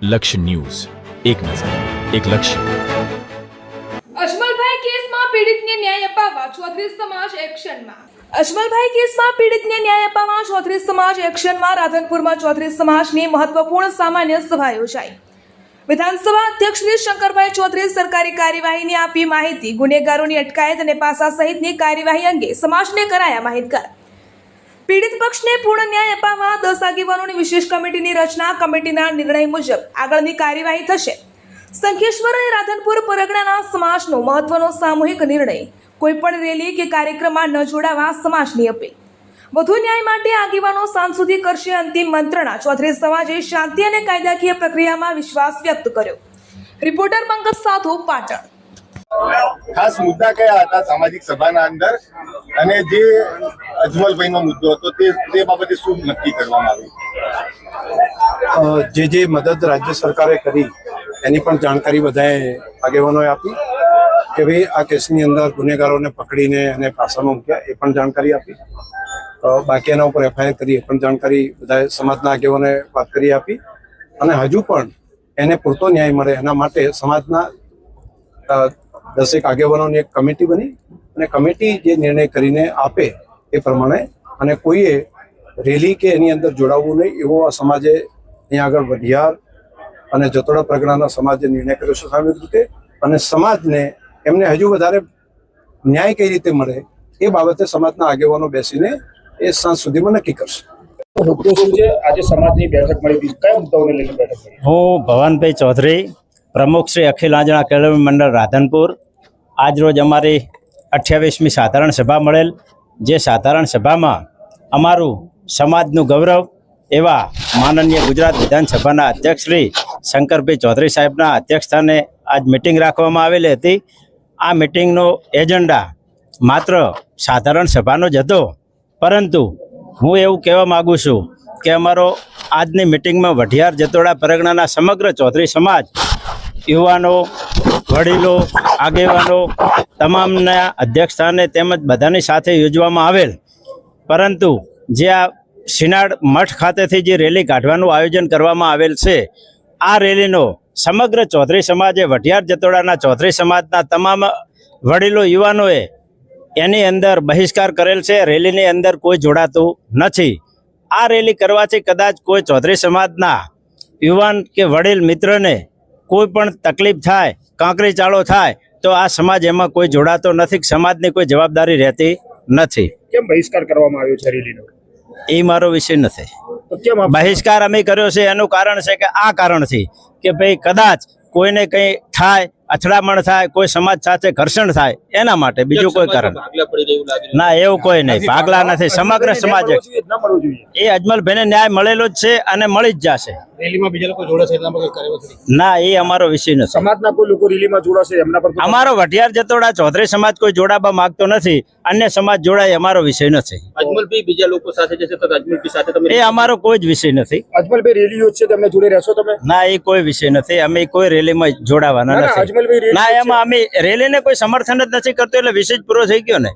લક્ષ્ય ન્યૂઝ, એક નજર, એક લક્ષ્ય. અજમલભાઈ કેસમાં પીડિતને ન્યાય અપાવવા ચૌધરી સમાજ એક્શનમાં. અજમલભાઈ કેસમાં પીડિતને ન્યાય અપાવવા ચૌધરી સમાજ એક્શનમાં. રાધનપુરમાં ચૌધરી સમાજની મહત્વપૂર્ણ સામાન્ય સભા યોજાઈ. વિધાનસભા અધ્યક્ષ શ્રી શંકરભાઈ ચૌધરી સરકારી કાર્યવાહીની આપી માહિતી. ગુનેગારોની અટકાયત અને પાસા સહિતની કાર્યવાહી અંગે સમાજને કરાયા માહિતગાર. પીડિત પક્ષને પૂર્ણ ન્યાય અપાવવા 10 આગેવાનોની વિશેષ કમિટીની રચના. કમિટીના નિર્ણય મુજબ આગળની કાર્યવાહી થશે. સંખેશ્વર અને રાધનપુર પરગણાના સમાજનો મહત્વનો સામૂહિક નિર્ણય. કોઈપણ રેલી કે કાર્યક્રમમાં ન જોડાવા સમાજની અપીલ. વધુ ન્યાય માટે આગેવાનો સાંજ સુધી કરશે અંતિમ મંત્રણા. ચૌધરી સમાજે શાંતિ અને કાયદાકીય પ્રક્રિયામાં વિશ્વાસ વ્યક્ત કર્યો. રિપોર્ટર પંકજ સાધુ, પાટણ. ખાસ મુદ્દા કયા હતા સામાજિક સભાના અંદર, અને જે અજમલભાઈનો મુદ્દો હતો તે બાબતે શું નક્કી કરવામાં આવ્યું? જે મદદ રાજ્ય સરકારે કરી એની પણ જાણકારી બધાએ આગેવાનોએ આપી કે ભાઈ આ કેસની અંદર ગુનેગારોને પકડીને અને પાસામાં મૂક્યા, એ પણ જાણકારી આપી. બાકી એના ઉપર એફઆઈઆર કરી એ પણ જાણકારી બધા સમાજના આગેવાનોએ વાત કરી આપી. અને હજુ પણ એને પૂરતો ન્યાય મળે એના માટે સમાજના 10 આગેવાનોની એક કમિટી બની, અને કમિટી જે નિર્ણય કરીને આપે એ પ્રમાણે, અને કોઈએ રેલી કે એની અંદર જોડાવવું નહીં એવો આ સમાજે અહીંયા આગળ વઢિયાર અને જતોડા પરગણાના સમાજે નિર્ણય કર્યો છે સામૂહિક રીતે. અને સમાજને એમને હજુ વધારે ન્યાય કઈ રીતે મળે એ બાબતે સમાજના આગેવાનો બેસીને એ સાંજ સુધીમાં નક્કી કરશે. આજે સમાજની બેઠક મળી, કયા મુદ્દાઓને લઈને બેઠક મળી? હું ભવાનભાઈ ચૌધરી, પ્રમુખ શ્રી અખિલ આંજણા કેળવણી મંડળ રાધનપુર. આજરોજ અમારી 28મી સાધારણ સભા મળેલ, જે સાધારણ સભામાં અમારું સમાજનું ગૌરવ એવા માનનીય ગુજરાત વિધાનસભાના અધ્યક્ષ શ્રી શંકરભાઈ ચૌધરી સાહેબના અધ્યક્ષસ્થાને આજ મિટિંગ રાખવામાં આવેલી હતી. આ મિટિંગનો એજન્ડા માત્ર સાધારણ સભાનો જ હતો, પરંતુ હું એવું કહેવા માગું છું કે અમારો આજની મિટિંગમાં વઢિયાર જતોડા પરગણાના સમગ્ર ચૌધરી સમાજ, યુવાનો, વડીલો, આગેવાનો તમામના અધ્યક્ષસ્થાને તેમજ બધાની સાથે યોજવામાં આવેલ. પરંતુ જે આ શિનાળ મઠ ખાતેથી જે રેલી કાઢવાનું આયોજન કરવામાં આવેલ છે, આ રેલીનો સમગ્ર ચૌધરી સમાજે, વઢિયાર જતોડાના ચૌધરી સમાજના તમામ વડીલો, યુવાનોએ એની અંદર બહિષ્કાર કરેલ છે. રેલીની અંદર કોઈ જોડાતું નથી. આ રેલી કરવાથી કદાચ કોઈ ચૌધરી સમાજના યુવાન કે વડીલ મિત્રને કોઈ પણ તકલીફ થાય, કાંકરી ચાળો થાય, તો આ સમાજ એમાં કોઈ જોડાતો નથી. સમાજની કોઈ જવાબદારી રહેતી નથી. કેમ બહિષ્કાર કરવામાં આવ્યો છે રેલીનો? એ મારો વિષય નથી. તો કેમ બહિષ્કાર અમે કર્યો છે એનું કારણ છે કે આ કારણથી કે ભાઈ કદાચ કોઈને કંઈ થાય, અથડામણ થાય, કોઈ સમાજ સાથે ઘર્ષણ થાય, એના માટે, બીજું કોઈ કારણ ના. એવું કોઈ નહીં, ભાગલા નથી. સમગ્ર સમાજે એ અજમલભાઈને ન્યાય મળેલો જ છે અને મળી જ જશે. રેલીમાં બીજા લોકો જોડાશે એટલામાં કોઈ કાર્યવાહી ના, એ અમારો વિષય નથી. સમાજના કોઈ લોકો રેલીમાં જોડાશે એમના પર અમારો વઢિયાર જતોડા ચૌધરી સમાજ કોઈ જોડાવા માંગતો નથી. અન્ય સમાજ જોડાય અમારો વિષય નથી. અજમલભાઈ બીજા લોકો સાથે જશે તો અજમલભાઈ સાથે તમે એ અમારો કોઈ જ વિષય નથી. અજમલભાઈ રેલી યોજશે, તેમને જોડે રહેશો તમે? ના, એ કોઈ વિષય નથી. અમે કોઈ રેલીમાં જોડાવાના નથી. અજમલભાઈ ના, એમાં અમે રેલીને કોઈ સમર્થન જ નથી કરતો, એટલે વિષય જ પૂરો થઈ ગયો ને.